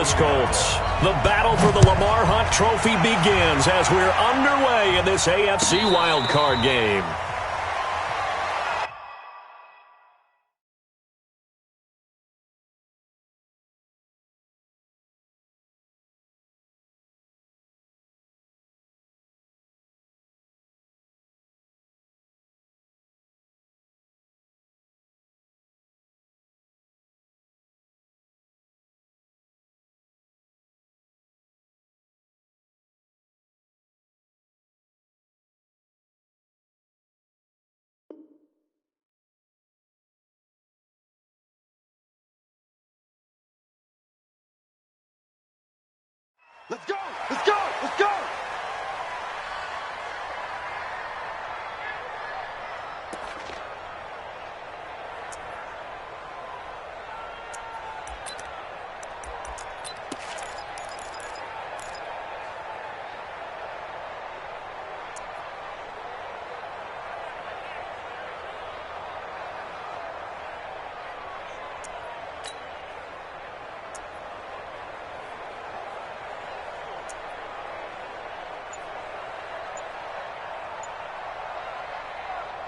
Indianapolis Colts. The battle for the Lamar Hunt Trophy begins as we're underway in this AFC wildcard game. Let's go! Let's go! Let's go!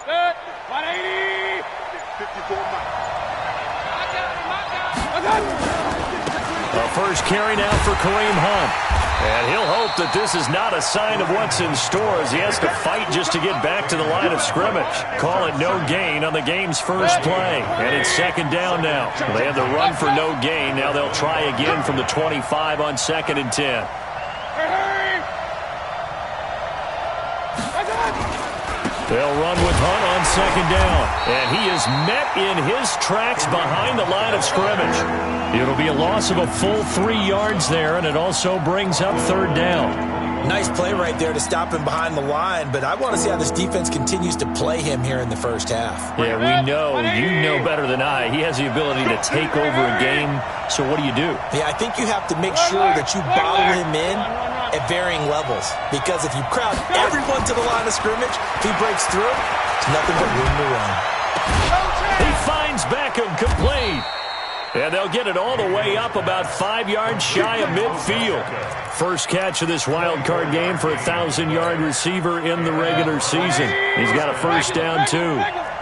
Good. 180. 54 miles. The first carry now for Kareem Hunt. And he'll hope that this is not a sign of what's in store as he has to fight just to get back to the line of scrimmage. Call it no gain on the game's first play. And it's second down now. They had the run for no gain. Now they'll try again from the 25 on 2nd and 10. They'll run with Hunt on 2nd down. And he is met in his tracks behind the line of scrimmage. It'll be a loss of a full 3 yards there, and it also brings up 3rd down. Nice play right there to stop him behind the line, but I want to see how this defense continues to play him here in the first half. Yeah, we know, you know better than I, he has the ability to take over a game, so what do you do? Yeah, I think you have to make sure that you bottle him in at varying levels, because if you crowd everyone to the line of scrimmage, if he breaks through, there's nothing but room to run. He finds Beckham complete. And they'll get it all the way up about 5 yards shy of midfield. First catch of this wild card game for a 1,000-yard receiver in the regular season. He's got a first down, too. Watch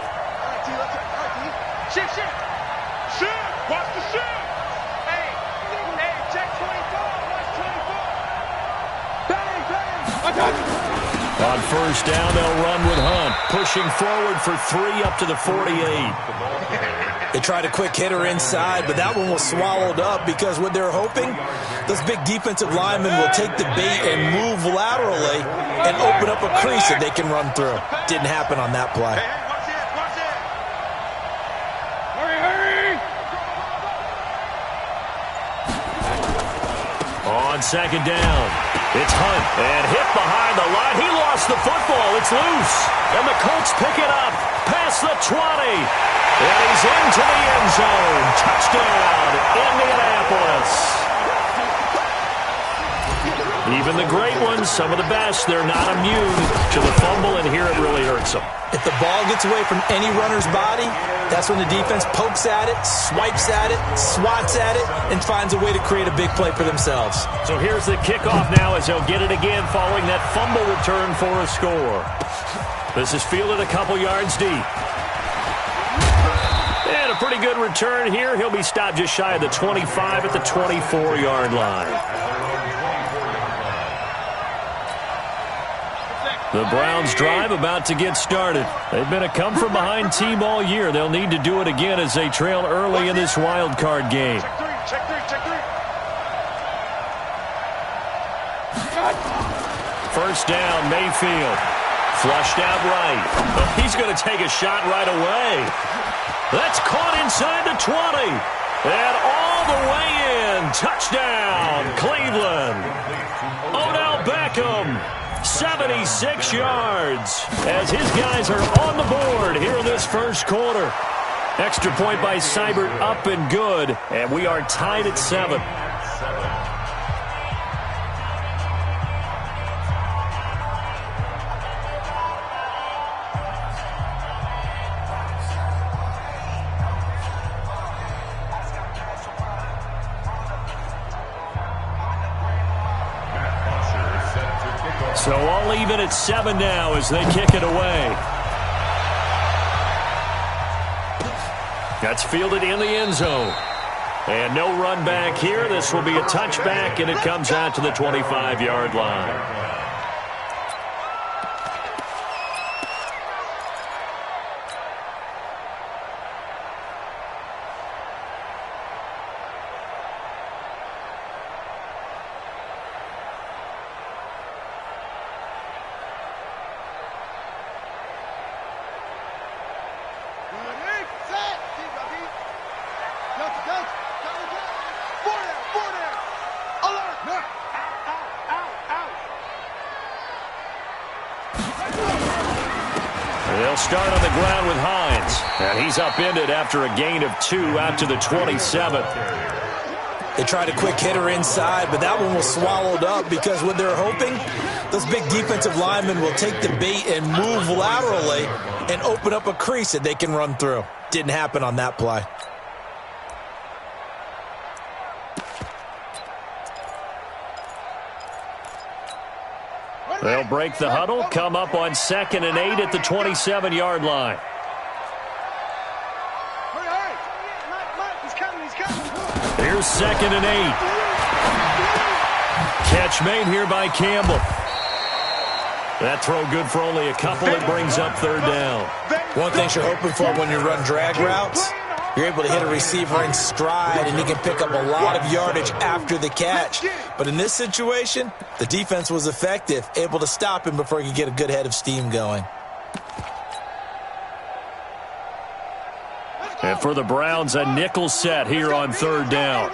the shoot! Hey, check 24. Watch 24. Bang! On first down, they'll run with Hunt, pushing forward for 3 up to the 48. They tried a quick hitter inside, but that one was swallowed up because what they're hoping, those big defensive linemen will take the bait and move laterally and open up a crease that they can run through. Didn't happen on that play. Watch it! Hurry! On 2nd down, it's Hunt, and hit behind the line. He lost the football. It's loose, and the Colts pick it up past the 20. And he's into the end zone. Touchdown, Indianapolis. Even the great ones, some of the best, they're not immune to the fumble, and here it really hurts them. If the ball gets away from any runner's body, that's when the defense pokes at it, swipes at it, swats at it, and finds a way to create a big play for themselves. So here's the kickoff now as they'll get it again following that fumble return for a score. This is fielded a couple yards deep. And a pretty good return here. He'll be stopped just shy of the 25 at the 24-yard line. The Browns' drive about to get started. They've been a come-from-behind team all year. They'll need to do it again as they trail early in this wild card game. Check three. First down, Mayfield. Flushed out right. Oh, he's going to take a shot right away. That's caught inside the 20. And all the way in. Touchdown, Cleveland. Odell Beckham, 76 yards. As his guys are on the board here in this first quarter. Extra point by Seibert, up and good. And we are tied at 7. So all even at 7 now as they kick it away. That's fielded in the end zone. And no run back here. This will be a touchback, and it comes out to the 25-yard line. They'll start on the ground with Hines. And he's upended after a gain of 2 out to the 27th. They tried a quick hitter inside, but that one was swallowed up because what they're hoping, those big defensive linemen will take the bait and move laterally and open up a crease that they can run through. Didn't happen on that play. They'll break the huddle, come up on 2nd and 8 at the 27-yard line. Here's 2nd and 8. Catch made here by Campbell. That throw good for only a couple. It brings up 3rd down. One thing you're hoping for when you run drag routes, you're able to hit a receiver in stride, and he can pick up a lot of yardage after the catch. But in this situation, the defense was effective, able to stop him before he could get a good head of steam going. And for the Browns, a nickel set here on 3rd down.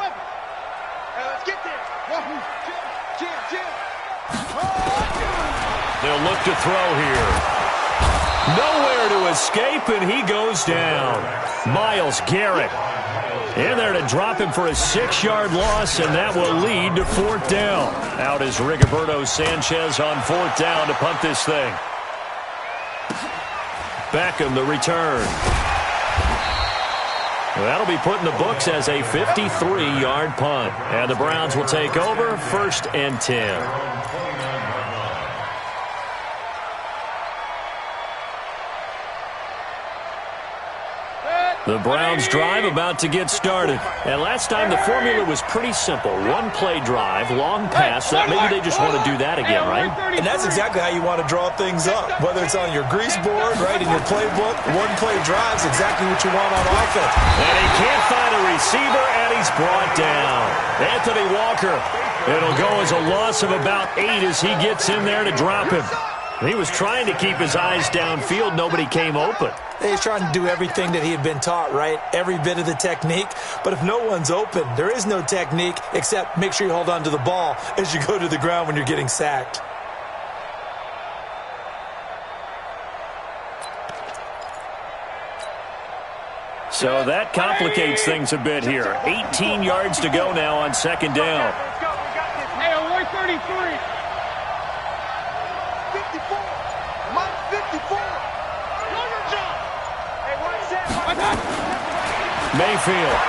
They'll look to throw here. Nowhere to escape, and he goes down. Myles Garrett in there to drop him for a 6-yard loss, and that will lead to 4th down. Out is Rigoberto Sanchez on 4th down to punt this thing. Beckham the return. That'll be put in the books as a 53-yard punt. And the Browns will take over 1st and 10. The Browns drive about to get started. And last time the formula was pretty simple. One-play drive, long pass. Maybe they just want to do that again, right? And that's exactly how you want to draw things up. Whether it's on your grease board, right, in your playbook, one-play drive's exactly what you want on offense. And he can't find a receiver, and he's brought down. Anthony Walker. It'll go as a loss of about 8 as he gets in there to drop him. He was trying to keep his eyes downfield. Nobody came open. He's trying to do everything that he had been taught, right? Every bit of the technique. But if no one's open, there is no technique except make sure you hold on to the ball as you go to the ground when you're getting sacked. So that complicates things a bit here. 18 yards to go now on 2nd down. Hey, on 133. 54. Minus 54. Mayfield.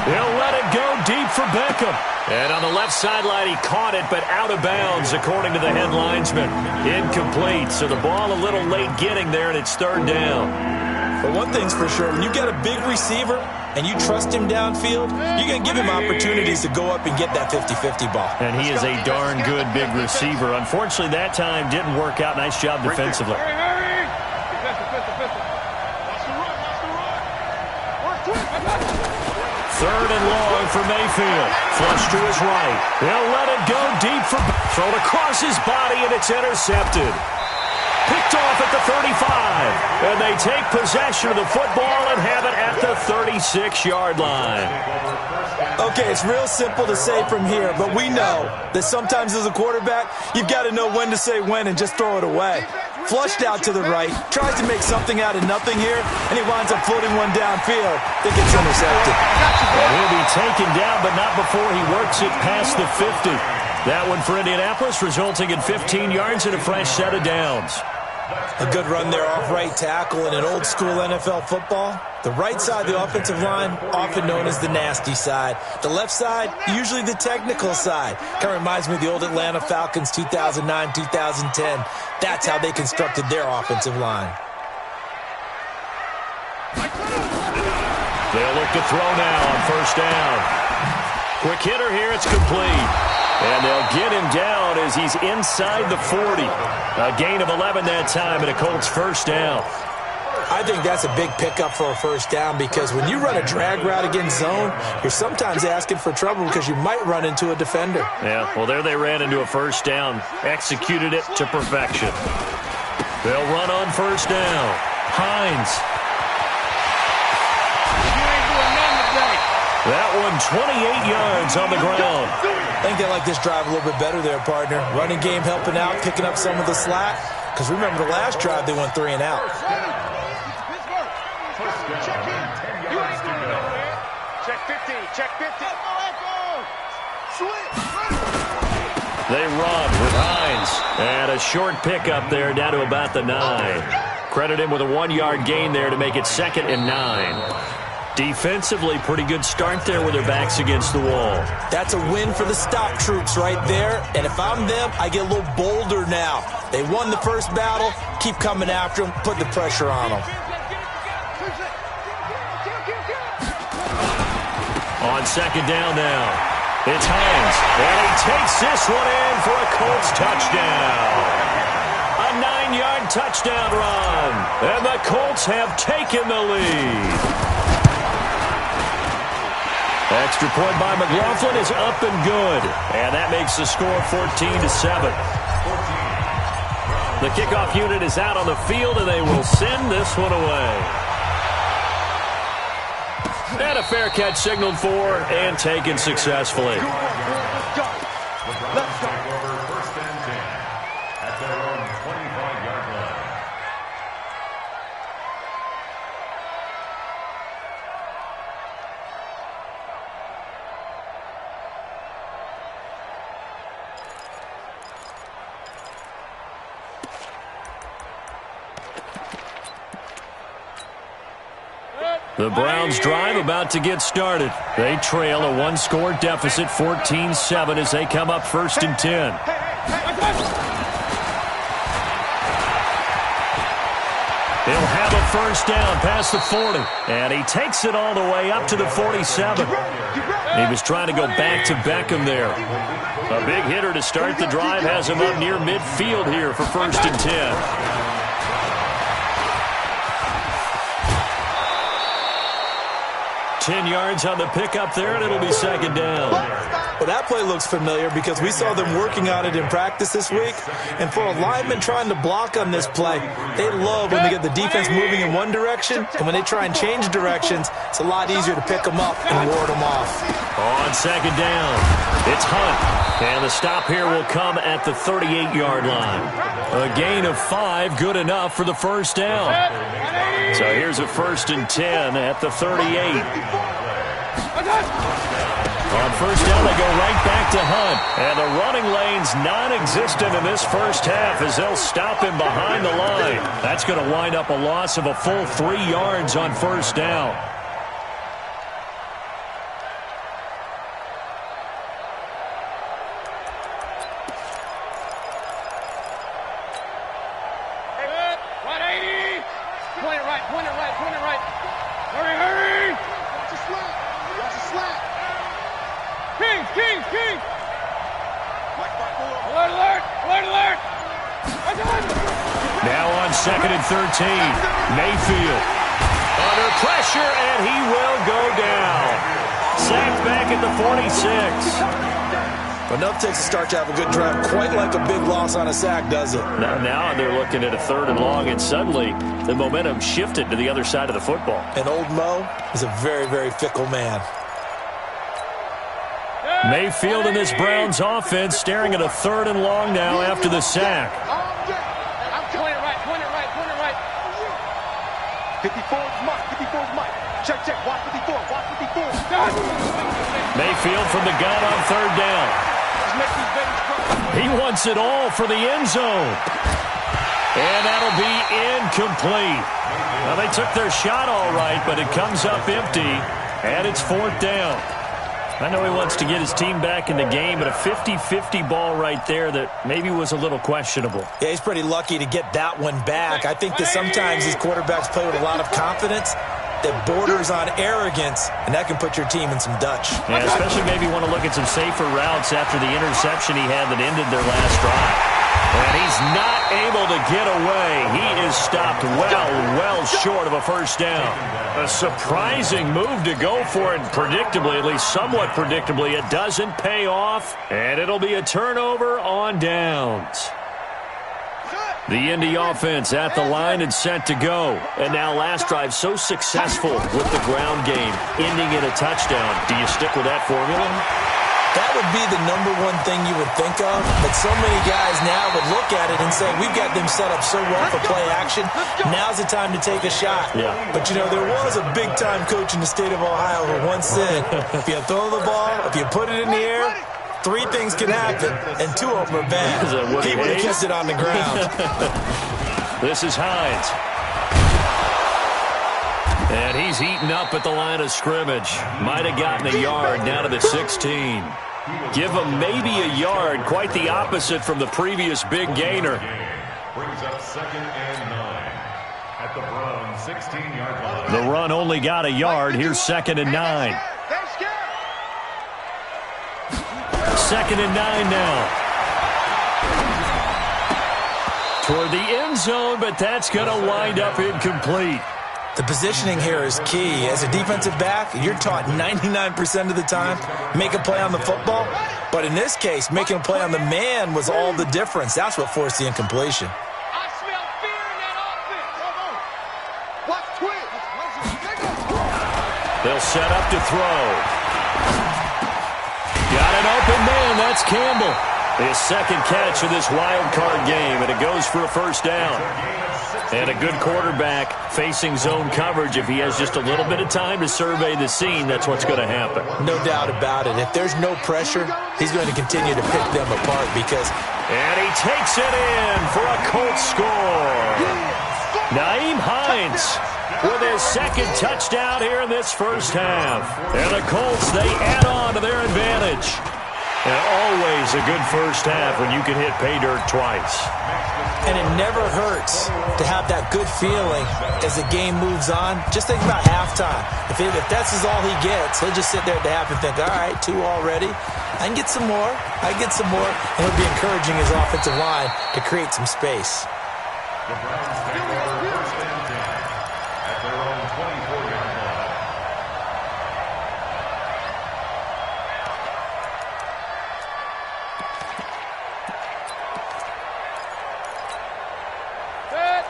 He'll let it go deep for Beckham. And on the left sideline, he caught it, but out of bounds, according to the head linesman. Incomplete, so the ball a little late getting there, and it's 3rd down. But one thing's for sure, when you got a big receiver and you trust him downfield, you're going to give him opportunities to go up and get that 50-50 ball. And he is a darn good big receiver. Unfortunately, that time didn't work out. Nice job defensively. Third and long for Mayfield. Flush to his right. They'll let it go deep for... Thrown across his body, and it's intercepted. Picked off at the 35. And they take possession of the football and have it at the 36-yard line. Okay, it's real simple to say from here, but we know that sometimes as a quarterback, you've got to know when to say when and just throw it away. Flushed out to the right, tries to make something out of nothing here, and he winds up floating one downfield that gets intercepted. And he'll be taken down, but not before he works it past the 50. That one for Indianapolis, resulting in 15 yards and a fresh set of downs. A good run there off right tackle in an old-school NFL football. The right side of the offensive line, often known as the nasty side. The left side, usually the technical side. Kind of reminds me of the old Atlanta Falcons 2009-2010. That's how they constructed their offensive line. They'll look to throw now on first down. Quick hitter here, it's complete. And they'll get him down as he's inside the 40. A gain of 11 that time and a Colts first down. I think that's a big pickup for a first down because when you run a drag route against zone, you're sometimes asking for trouble because you might run into a defender. Yeah, well, there they ran into a first down. Executed it to perfection. They'll run on first down. Hines. That one 28 yards on the ground. I think they like this drive a little bit better there, partner. Running game helping out, picking up some of the slack. Because remember the last drive, they went 3 and out. Check 50, check 50. They run with Hines. And a short pickup there down to about the 9. Credit him with a 1-yard gain there to make it 2nd and 9. Defensively, pretty good start there with their backs against the wall. That's a win for the stop troops right there. And if I'm them, I get a little bolder now. They won the first battle. Keep coming after them. Put the pressure on them. On second down now, it's Hines. And he takes this one in for a Colts touchdown. A 9-yard touchdown run. And the Colts have taken the lead. Extra point by McLaughlin is up and good. And that makes the score 14-7. The kickoff unit is out on the field, and they will send this one away. And a fair catch signaled for and taken successfully. Let's go. Let's go. First and 10 at their own 25-yard line. The Browns drive about to get started. They trail a 1-score deficit, 14-7, as they come up 1st and 10. He'll have a first down past the 40. And he takes it all the way up to the 47. He was trying to go back to Beckham there. A big hitter to start the drive has him up near midfield here for 1st and 10. 10 yards on the pickup there, and it'll be 2nd down. Well, that play looks familiar because we saw them working on it in practice this week. And for a lineman trying to block on this play, they love when they get the defense moving in one direction. And when they try and change directions, it's a lot easier to pick them up and ward them off. On 2nd down, it's Hunt. And the stop here will come at the 38-yard line. A gain of 5, good enough for the first down. So here's a 1st and 10 at the 38. On first down, they go right back to Hunt. And the running lane's non-existent in this first half as they'll stop him behind the line. That's going to wind up a loss of a full 3 yards on first down. Now on 2nd and 13, Mayfield under pressure, and he will go down. Sacked back at the 46. Enough takes a start to have a good drive, quite like a big loss on a sack, does it? Now they're looking at a 3rd and long, and suddenly the momentum shifted to the other side of the football. And old Mo is a very, very fickle man. Mayfield in this Browns offense staring at a 3rd and long now after the sack. 54 is Mike. 54 is Mike. Check, check. Watch 54. Watch 54. Mayfield from the gun on 3rd down. He wants it all for the end zone. And that'll be incomplete. Well, they took their shot all right, but it comes up empty, and it's 4th down. I know he wants to get his team back in the game, but a 50-50 ball right there that maybe was a little questionable. Yeah, he's pretty lucky to get that one back. I think that sometimes these quarterbacks play with a lot of confidence that borders on arrogance, and that can put your team in some Dutch. Yeah, especially maybe want to look at some safer routes after the interception he had that ended their last drive. And he's not able to get away. He is stopped well short of a first down. A surprising move to go for it predictably, at least somewhat predictably. It doesn't pay off, and it'll be a turnover on downs. The Indy offense at the line and set to go. And now last drive so successful with the ground game, ending in a touchdown. Do you stick with that formula? That would be the number one thing you would think of, but so many guys now would look at it and say, we've got them set up so well for play action, now's the time to take a shot. Yeah. But, you know, there was a big-time coach in the state of Ohio who once said, if you throw the ball, if you put it in the air, 3 things can happen, and 2 of them are bad. He would have kept it on the ground. This is Hines. And he's heating up at the line of scrimmage. Might have gotten a yard down to the 16. Give him maybe a yard. Quite the opposite from the previous big gainer. Brings up 2nd and 9 at the Brown 16-yard line. The run only got a yard. Here's 2nd and 9. 2nd and 9 now. Toward the end zone, but that's going to wind up incomplete. The positioning here is key. As a defensive back, you're taught 99% of the time, make a play on the football. But in this case, making a play on the man was all the difference. That's what forced the incompletion. I smell fear in that offense. Watch twitch. They'll set up to throw. Got an open man. That's Campbell. His 2nd catch of this wild card game, and it goes for a first down. And a good quarterback facing zone coverage. If he has just a little bit of time to survey the scene, that's what's going to happen. No doubt about it. If there's no pressure, he's going to continue to pick them apart because... And he takes it in for a Colts score. Nyheim Hines with his 2nd touchdown here in this first half. And the Colts, they add on to their advantage. And always a good first half when you can hit pay dirt twice. And it never hurts to have that good feeling as the game moves on. Just think about halftime. If that's all he gets, he'll just sit there at the half and think, all right, 2 already. I can get some more. I can get some more. And he'll be encouraging his offensive line to create some space. The Browns take over 1st and 10 at their own 24-yard line.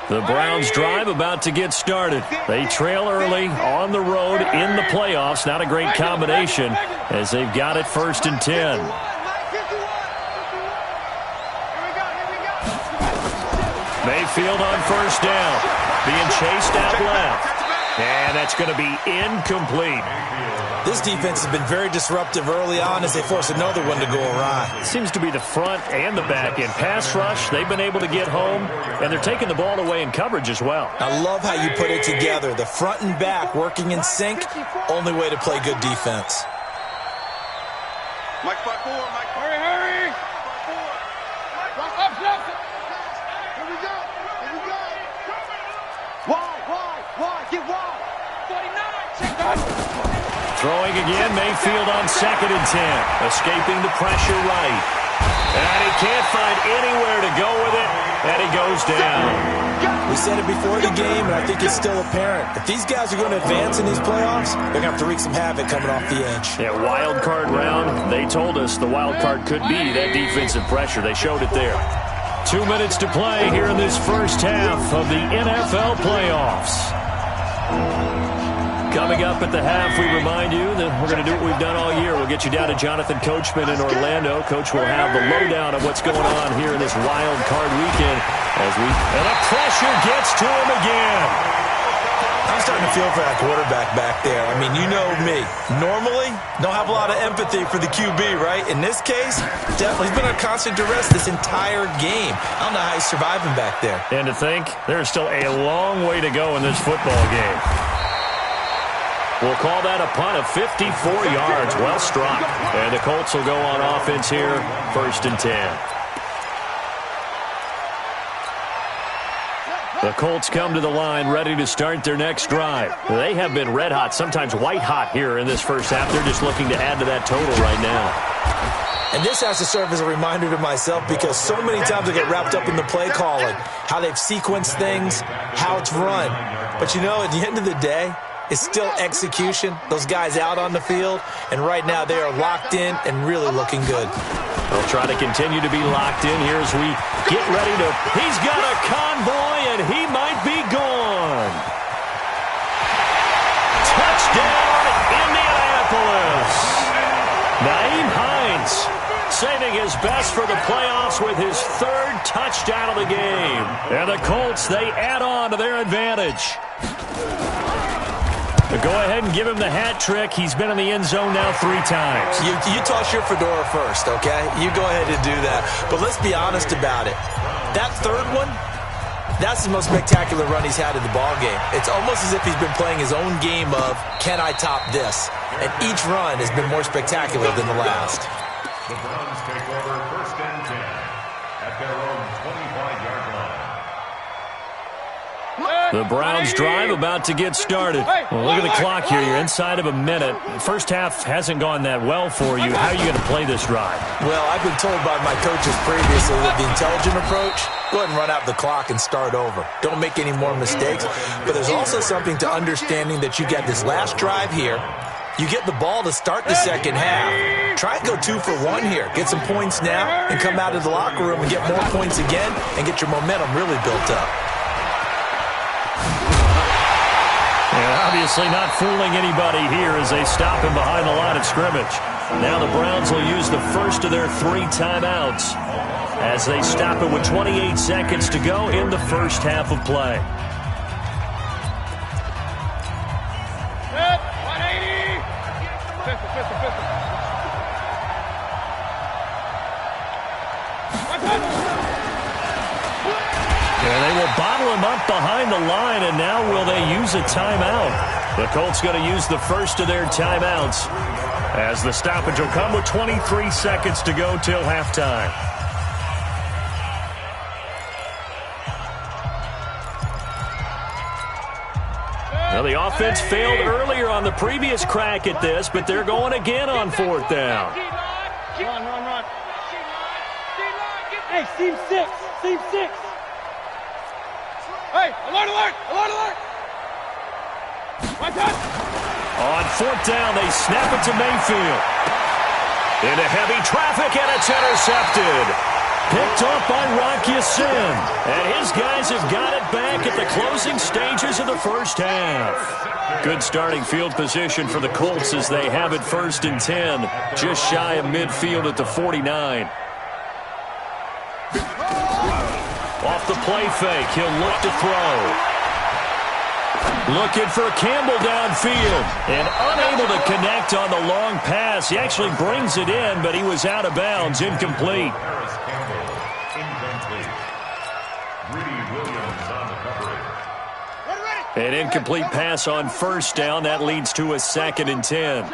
The Browns drive about to get started. They trail early on the road in the playoffs. Not a great combination as they've got it 1st and 10. Mayfield on first down. Being chased out left. And that's going to be incomplete. This defense has been very disruptive early on as they force another one to go awry. Seems to be the front and the back end. Pass rush, they've been able to get home, and they're taking the ball away in coverage as well. I love how you put it together. The front and back working in sync, only way to play good defense. Mike 5-4, Mike. Hurry. 5-4. Here we go. Wide. Get wide. 49. Check out. Throwing again, Mayfield on 2nd and 10. Escaping the pressure right. And he can't find anywhere to go with it, and he goes down. We said it before the game, and I think it's still apparent. If these guys are going to advance in these playoffs, they're going to have to wreak some havoc coming off the edge. Yeah, wild card round. They told us the wild card could be that defensive pressure. They showed it there. 2 minutes to play here in this first half of the NFL playoffs. Coming up at the half, we remind you that we're going to do what we've done all year. We'll get you down to Jonathan Coachman in Orlando. Coach will have the lowdown of what's going on here in this wild card weekend. And the pressure gets to him again. I'm starting to feel for that quarterback back there. I mean, you know me. Normally, don't have a lot of empathy for the QB, right? In this case, definitely. He's been under constant duress this entire game. I don't know how he's surviving back there. And to think, there's still a long way to go in this football game. We'll call that a punt of 54 yards. Well struck. And the Colts will go on offense here, 1st and 10. The Colts come to the line ready to start their next drive. They have been red hot, sometimes white hot here in this first half. They're just looking to add to that total right now. And this has to serve as a reminder to myself because so many times I get wrapped up in the play calling, how they've sequenced things, how it's run. But you know, at the end of the day, it's still execution. Those guys out on the field, and right now they are locked in and really looking good. They'll try to continue to be locked in here as we get ready to... He's got a convoy, and he might be gone. Touchdown, Indianapolis. Nyheim Hines saving his best for the playoffs with his 3rd touchdown of the game. And the Colts, they add on to their advantage. But go ahead and give him the hat trick. He's been in the end zone now 3 times. You toss your fedora first, okay? You go ahead and do that. But let's be honest about it. That 3rd one, that's the most spectacular run he's had in the ballgame. It's almost as if he's been playing his own game of, can I top this? And each run has been more spectacular than the last. The Browns take over 1st and 10 at their own 25-yard line. The Browns drive about to get started. Well, look at the clock here. You're inside of a minute. First half hasn't gone that well for you. How are you going to play this drive? Well, I've been told by my coaches previously that the intelligent approach, go ahead and run out the clock and start over. Don't make any more mistakes. But there's also something to understanding that you get this last drive here. You get the ball to start the second half. Try and go 2 for 1 here. Get some points now and come out of the locker room and get more points again and get your momentum really built up. And obviously not fooling anybody here as they stop him behind the line of scrimmage. Now the Browns will use the first of their 3 timeouts as they stop it with 28 seconds to go in the first half of play. Set, 180. Pistol. And they will bottle him up behind the line, and now will they use a timeout? The Colts going to use the first of their timeouts as the stoppage will come with 23 seconds to go till halftime. Well, the offense failed earlier on the previous crack at this, but they're going again on 4th down. Run. Hey, seam 6. Hey, alert! One touch. On 4th down, they snap it to Mayfield. Into heavy traffic, and it's intercepted. Picked off by Rock Ya-Sin. And his guys have got it back at the closing stages of the first half. Good starting field position for the Colts as they have it 1st and 10. Just shy of midfield at the 49. Off the play fake, he'll look to throw. Looking for Campbell downfield. And unable to connect on the long pass. He actually brings it in, but he was out of bounds, incomplete. An incomplete pass on 1st down. That leads to a 2nd and 10.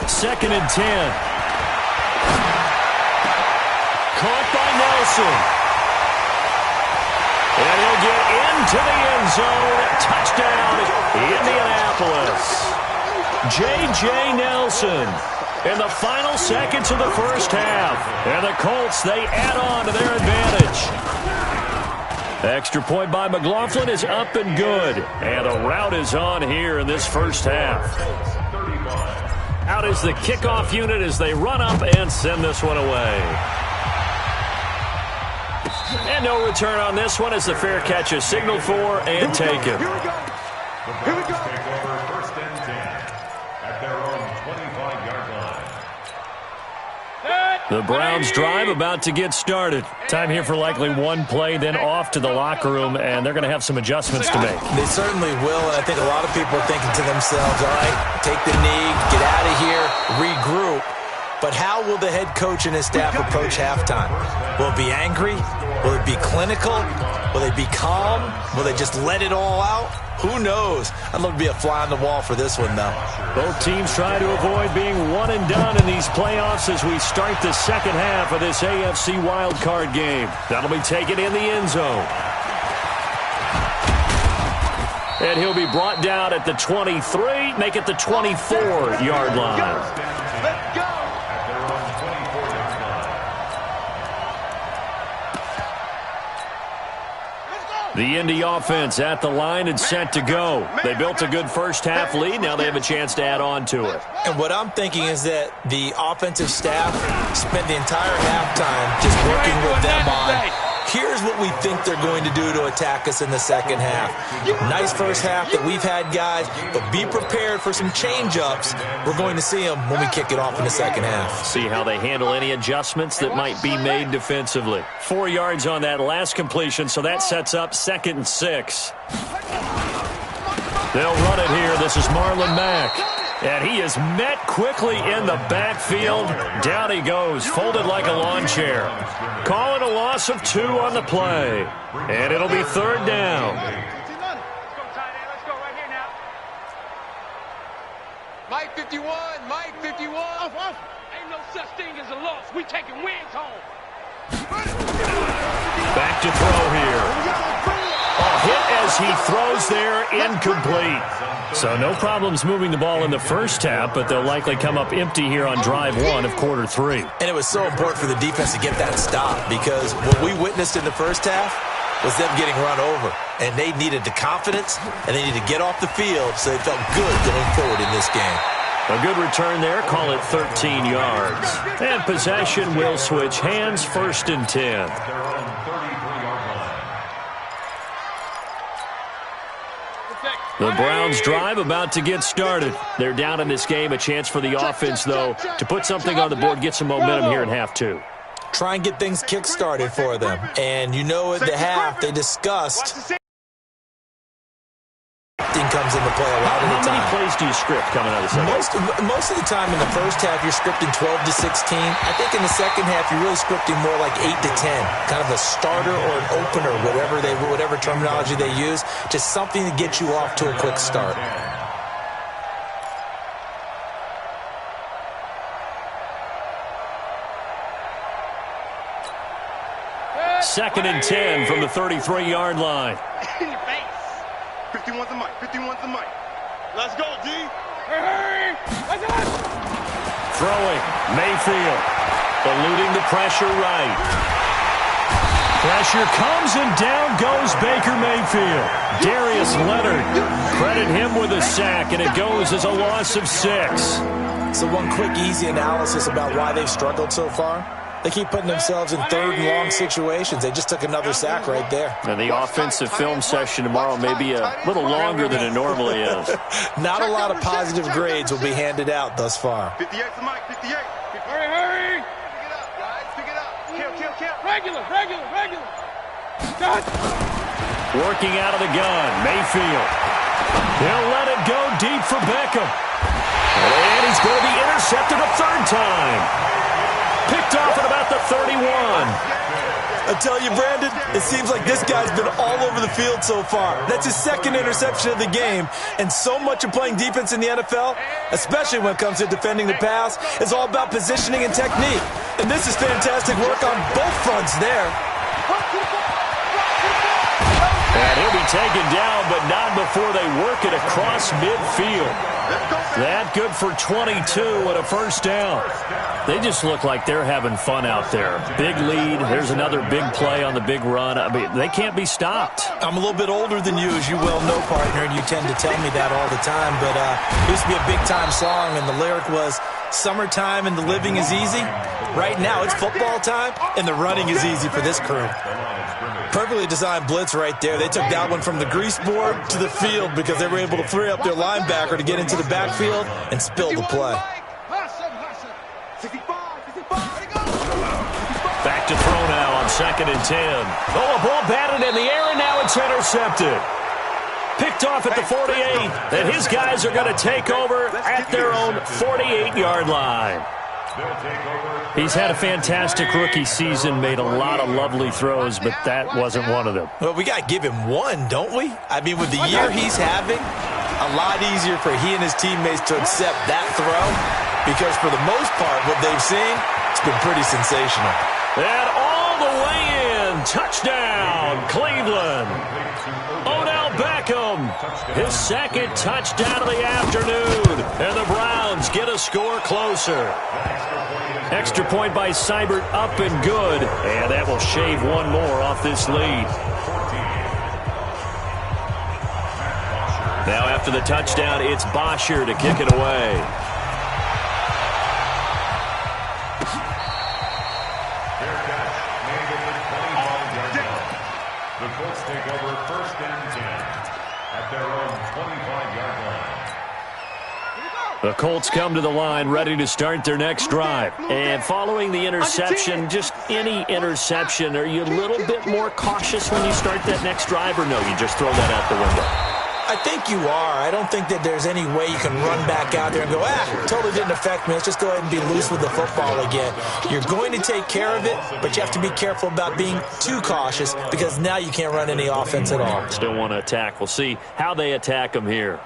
2nd and 10. Caught by Nelson. And he'll get into the end zone. Touchdown, Indianapolis. J.J. Nelson in the final seconds of the first half. And the Colts, they add on to their advantage. Extra point by McLaughlin is up and good. And a rout is on here in this first half. Out is the kickoff unit as they run up and send this one away. And no return on this one as the fair catch is signaled for and taken. Here we go. Take over 1st and 10 at their own 25-yard line. Set. The Browns drive about to get started. Time here for likely one play, then off to the locker room, and they're going to have some adjustments to make. They certainly will, and I think a lot of people are thinking to themselves, all right, take the knee, get out of here, regroup. But how will the head coach and his staff approach halftime? Will it be angry? Will it be clinical? Will they be calm? Will they just let it all out? Who knows? I'd love to be a fly on the wall for this one, though. Both teams try to avoid being one and done in these playoffs as we start the second half of this AFC wildcard game. That'll be taken in the end zone. And he'll be brought down at the 23, make it the 24-yard line. Let's go. The Indy offense at the line and set to go. They built a good first-half lead. Now they have a chance to add on to it. And what I'm thinking is that the offensive staff spent the entire halftime just working with them on, here's what we think they're going to do to attack us in the second half. Nice first half that we've had, guys, but be prepared for some change-ups. We're going to see them when we kick it off in the second half. See how they handle any adjustments that might be made defensively. 4 yards on that last completion, so that sets up 2nd and 6. They'll run it here. This is Marlon Mack. And he is met quickly in the backfield. Down he goes, folded like a lawn chair. Calling a loss of 2 on the play. And it'll be 3rd down. Let's go right here now. Mike 51, Mike 51. Ain't no such thing as a loss. We taking wins home. Back to throw here. A hit as he throws there, incomplete. So no problems moving the ball in the first half, but they'll likely come up empty here on drive 1 of quarter 3. And it was so important for the defense to get that stop because what we witnessed in the first half was them getting run over. And they needed the confidence, and they needed to get off the field so they felt good going forward in this game. A good return there, call it 13 yards. And possession will switch hands, 1st and 10. The Browns drive about to get started. They're down in this game. A chance for the offense, though, to put something on the board, get some momentum here in half 2. Try and get things kick-started for them. And you know at the half, they discussed comes into play a lot of the time. How many plays do you script coming out of the second half? Most of the time in the first half, you're scripting 12 to 16. I think in the second half, you're really scripting more like 8 to 10. Kind of a starter or an opener, whatever terminology they use. Just something to get you off to a quick start. Second and 10 from the 33-yard line. In your face. 51's the mic. 51's the mic. Let's go, D. Hey! Let's go! Throwing. Mayfield. Eluding the pressure right. Pressure comes and down goes Baker Mayfield. Darius Leonard. Credit him with a sack, and it goes as a loss of 6. So one quick, easy analysis about why they've struggled so far. They keep putting themselves in 3rd and long situations. They just took another sack right there. And the offensive film session tomorrow may be a little longer than it normally is. Not a lot of positive grades will be handed out thus far. 58's the mic. 58. Hurry! Pick it up, guys. Pick it up. Kill. Regular. Done. Working out of the gun. Mayfield. He'll let it go deep for Beckham. And he's going to be intercepted a 3rd time. Picked off at about the 31. I tell you, Brandon, it seems like this guy's been all over the field so far. That's his 2nd interception of the game. And so much of playing defense in the NFL, especially when it comes to defending the pass, is all about positioning and technique. And this is fantastic work on both fronts there. And he'll be taken down, but not before they work it across midfield. That good for 22 and a 1st down. They just look like they're having fun out there. Big lead. There's another big play on the big run. I mean, they can't be stopped. I'm a little bit older than you, as you well know, partner, and you tend to tell me that all the time. But it used to be a big-time song, and the lyric was, "Summertime and the living is easy." Right now, it's football time, and the running is easy for this crew. Perfectly designed blitz right there. They took that one from the grease board to the field because they were able to free up their linebacker to get into the backfield and spill the play. 65. 2nd and 10. Oh, a ball batted in the air, and now it's intercepted. Picked off at the 48, and his guys are going to take over at their own 48-yard line. He's had a fantastic rookie season, made a lot of lovely throws, but that wasn't one of them. Well, we got to give him one, don't we? I mean, with the year he's having, a lot easier for he and his teammates to accept that throw because for the most part, what they've seen, it's been pretty sensational. And all the way in, touchdown, Cleveland. Odell Beckham, his 2nd touchdown of the afternoon, and the Browns get a score closer. Extra point by Seibert, up and good, and that will shave one more off this lead. Now after the touchdown, it's Bosher to kick it away. Fair catch made at the 25-yard line. The Colts take over 1st and 10 at their own 25-yard line. The Colts come to the line ready to start their next drive. And following the interception, just any interception, are you a little bit more cautious when you start that next drive, or no, you just throw that out the window? I think you are. I don't think that there's any way you can run back out there and go, totally didn't affect me. Let's just go ahead and be loose with the football again. You're going to take care of it, but you have to be careful about being too cautious because now you can't run any offense at all. Still want to attack. We'll see how they attack them here.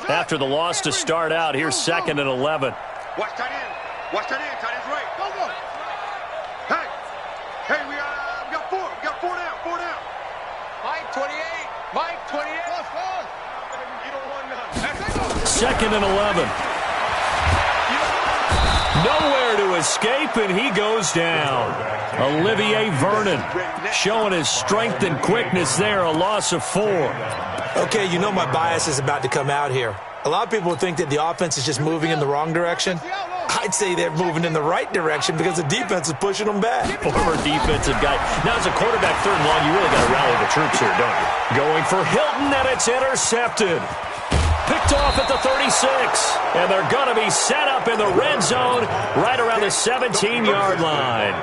After the loss to start out, here's 2nd and 11. Watch tight end. Watch tight end. Tight end's right. Go, go. Hey, we got 4. We got 4 down. 4 down. Mike, 28. Mike, 28. You don't want none. 2nd and 11. Nowhere to escape, and he goes down. Olivier Vernon showing his strength and quickness there, a loss of 4. Okay, you know my bias is about to come out here. A lot of people think that the offense is just moving in the wrong direction. I'd say they're moving in the right direction because the defense is pushing them back. Former defensive guy. Now, as a quarterback 3rd and long, you really got to rally the troops here, don't you? Going for Hilton, and it's intercepted. Picked off at the 36, and they're going to be set up in the red zone right around the 17-yard line.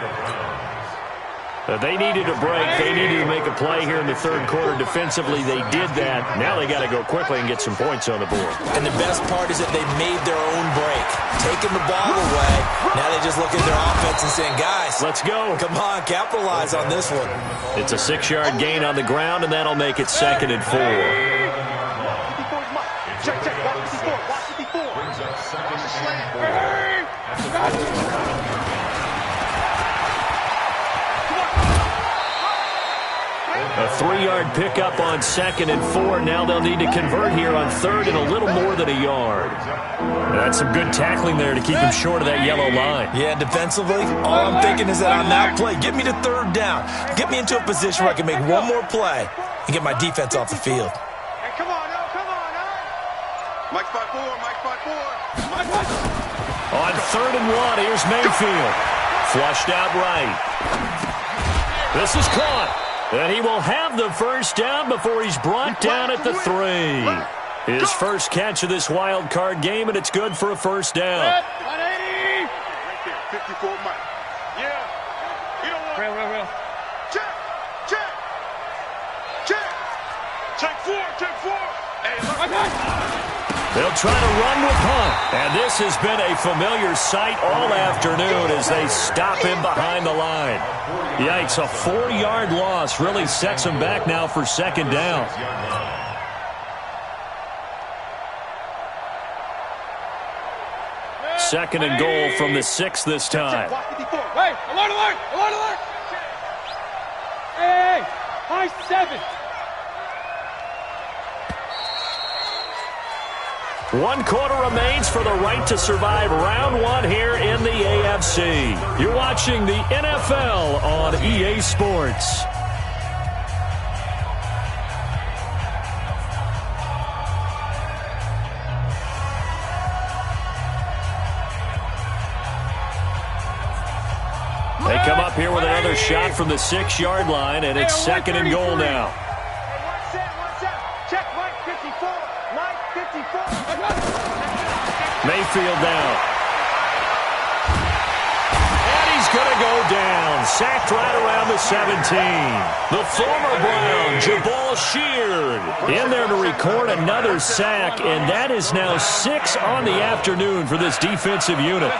They needed a break. They needed to make a play here in the 3rd quarter. Defensively, they did that. Now they got to go quickly and get some points on the board. And the best part is that they made their own break, taking the ball away. Now they just look at their offense and saying, guys, let's go. Come on, capitalize on this one. It's a 6-yard gain on the ground, and that'll make it 2nd and 4. Check, check. Watch 54. Watch 54. Brings up 2nd and 4. A 3-yard pickup on 2nd and 4. Now they'll need to convert here on 3rd and a little more than a yard. That's some good tackling there to keep him short of that yellow line. Yeah, defensively, all I'm thinking is that on that play, get me to 3rd down. Get me into a position where I can make one more play and get my defense off the field. Hey, come on, Mike 5-4, Mike 5-4. Mike 5. On 3rd and 1, here's Mayfield. Flushed out right. This is caught. And he will have the first down before he's brought down at the 3. His first catch of this wild card game, and it's good for a first down. 180. 54, Mike. Yeah. You don't want. Real. Check. Check 4. Hey, look. They'll try to run with punt. And this has been a familiar sight all afternoon as they stop him behind the line. Yikes, a 4-yard loss really sets him back now for 2nd down. Second and goal from the 6 this time. Hey, alert! Hey, high 7. 1 quarter remains for the right to survive round 1 here in the AFC. You're watching the NFL on EA Sports. They come up here with another shot from the 6-yard line, and it's 2nd and goal now. Check Mike 54. Mike 54. Mayfield down. And he's going to go down. Sacked right around the 17. The former Brown, Jabal Sheard, in there to record another sack, and that is now 6 on the afternoon for this defensive unit.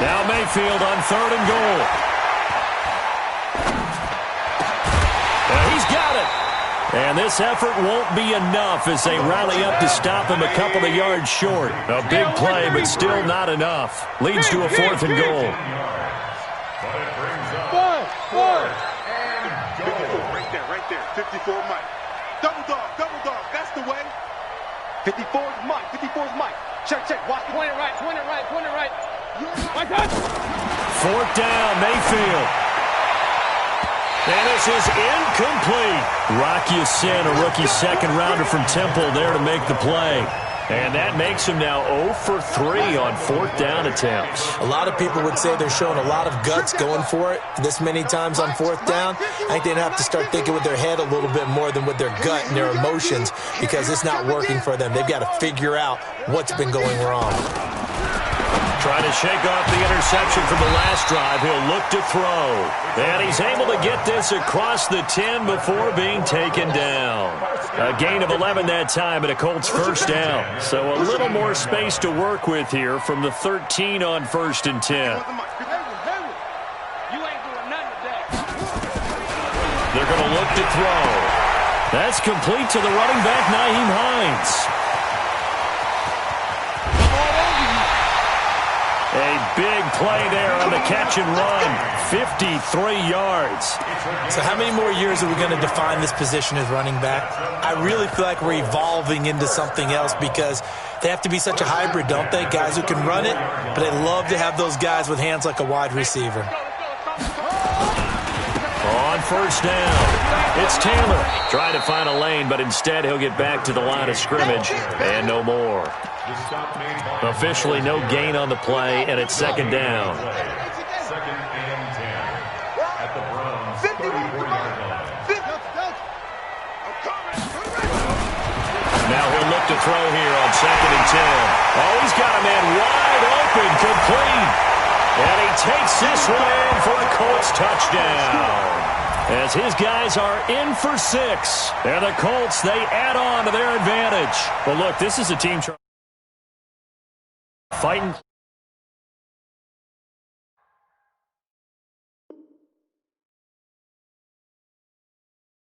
Now Mayfield on 3rd and goal. He's got it. And this effort won't be enough as they rally up to stop him a couple of yards short. A big play, but still not enough. Leads to a 4th and goal. Right there. 54 Mike. Double dog. That's the way. 54 is Mike. 54 is Mike. Check. Watch. Point it right. 4th down, Mayfield. And this is incomplete. Rocky Sin, a rookie second-rounder from Temple, there to make the play. And that makes him now 0 for 3 on 4th down attempts. A lot of people would say they're showing a lot of guts going for it this many times on 4th down. I think they'd have to start thinking with their head a little bit more than with their gut and their emotions because it's not working for them. They've got to figure out what's been going wrong. Trying to shake off the interception from the last drive. He'll look to throw. And he's able to get this across the 10 before being taken down. A gain of 11 that time and a Colts 1st down. So a little more space to work with here from the 13 on 1st and 10. They're going to look to throw. That's complete to the running back, Nyheim Hines. A big play there on the catch and run. 53 yards. So how many more years are we going to define this position as running back? I really feel like we're evolving into something else because they have to be such a hybrid, don't they? Guys who can run it, but they love to have those guys with hands like a wide receiver. On 1st down, it's Taylor. Trying to find a lane, but instead he'll get back to the line of scrimmage and no more. Officially no gain on the play, and it's 2nd down. 2nd and 10 at the Browns' 34-yard line. Now he'll look to throw here on 2nd and 10. Oh, he's got a man wide open, complete. And he takes this one in for a Colts touchdown. As his guys are in for 6. And the Colts, they add on to their advantage. But look, this is a team fighting.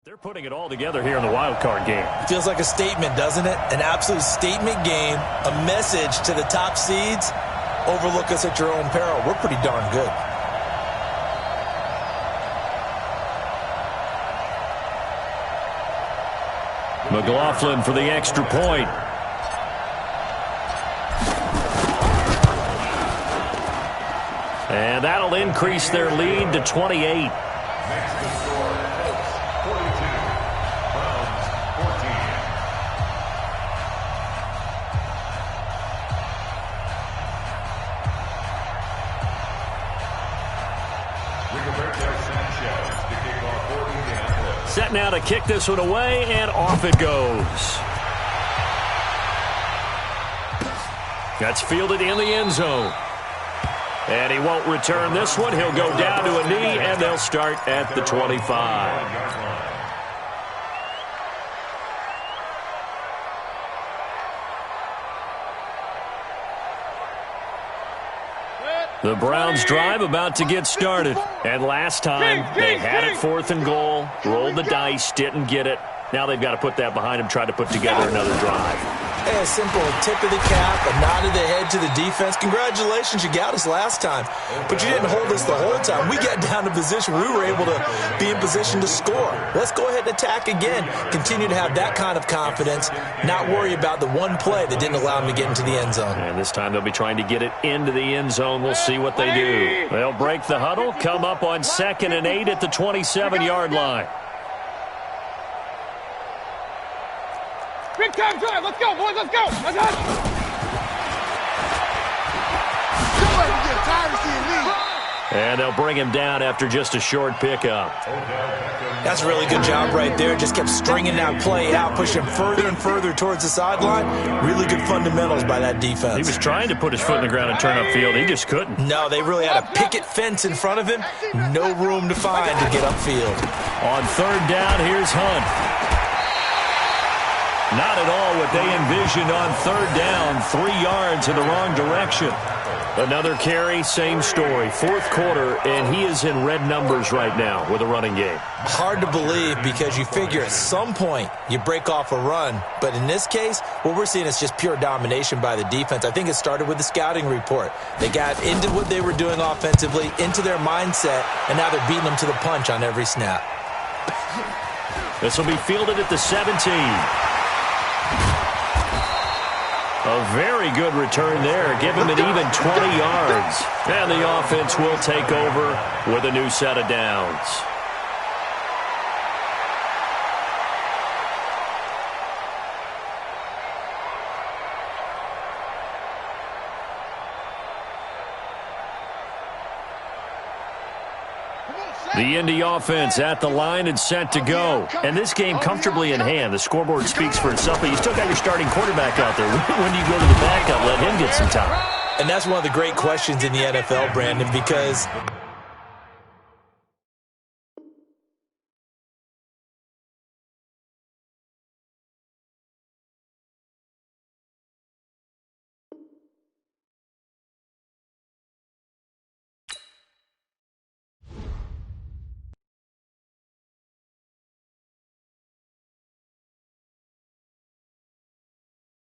They're putting it all together here in the wild card game. It feels like a statement, doesn't it? An absolute statement game, a message to the top seeds. Overlook us at your own peril. We're pretty darn good. McLaughlin for the extra point. And that'll increase their lead to 28. Next to score, Colts 42, Browns 14. Rigoberto Sanchez to kick off for Indianapolis. Set now to kick this one away, and off it goes. That's fielded in the end zone. And he won't return this one. He'll go down to a knee, and they'll start at the 25. The Browns drive about to get started. And last time, they had it 4th and goal, rolled the dice, didn't get it. Now they've got to put that behind them, try to put together another drive. Hey, a simple tip of the cap, a nod of the head to the defense. Congratulations, you got us last time. But you didn't hold us the whole time. We got down to position. We were able to be in position to score. Let's go ahead and attack again. Continue to have that kind of confidence, not worry about the one play that didn't allow them to get into the end zone. And this time they'll be trying to get it into the end zone. We'll see what they do. They'll break the huddle, come up on 2nd and 8 at the 27-yard line. Big time drive. Let's go, boys. Let's go. Let's And they'll bring him down after just a short pickup. That's a really good job right there. Just kept stringing that play out, pushing further and further towards the sideline. Really good fundamentals by that defense. He was trying to put his foot in the ground and turn upfield. He just couldn't. No, they really had a picket fence in front of him. No room to find to get upfield. On third down, here's Hunt. Not at all what they envisioned on third down. 3 yards in the wrong direction. Another carry, same story. Fourth quarter, and he is in red numbers right now with a running game. Hard to believe because you figure at some point you break off a run. But in this case, what we're seeing is just pure domination by the defense. I think it started with the scouting report. They got into what they were doing offensively, into their mindset, and now they're beating them to the punch on every snap. This will be fielded at the 17. A very good return there. Give him an even 20 yards. And the offense will take over with a new set of downs. The Indy offense at the line and set to go. And this game comfortably in hand. The scoreboard speaks for itself, but you still got your starting quarterback out there. When do you go to the backup, let him get some time? And that's one of the great questions in the NFL, Brandon, because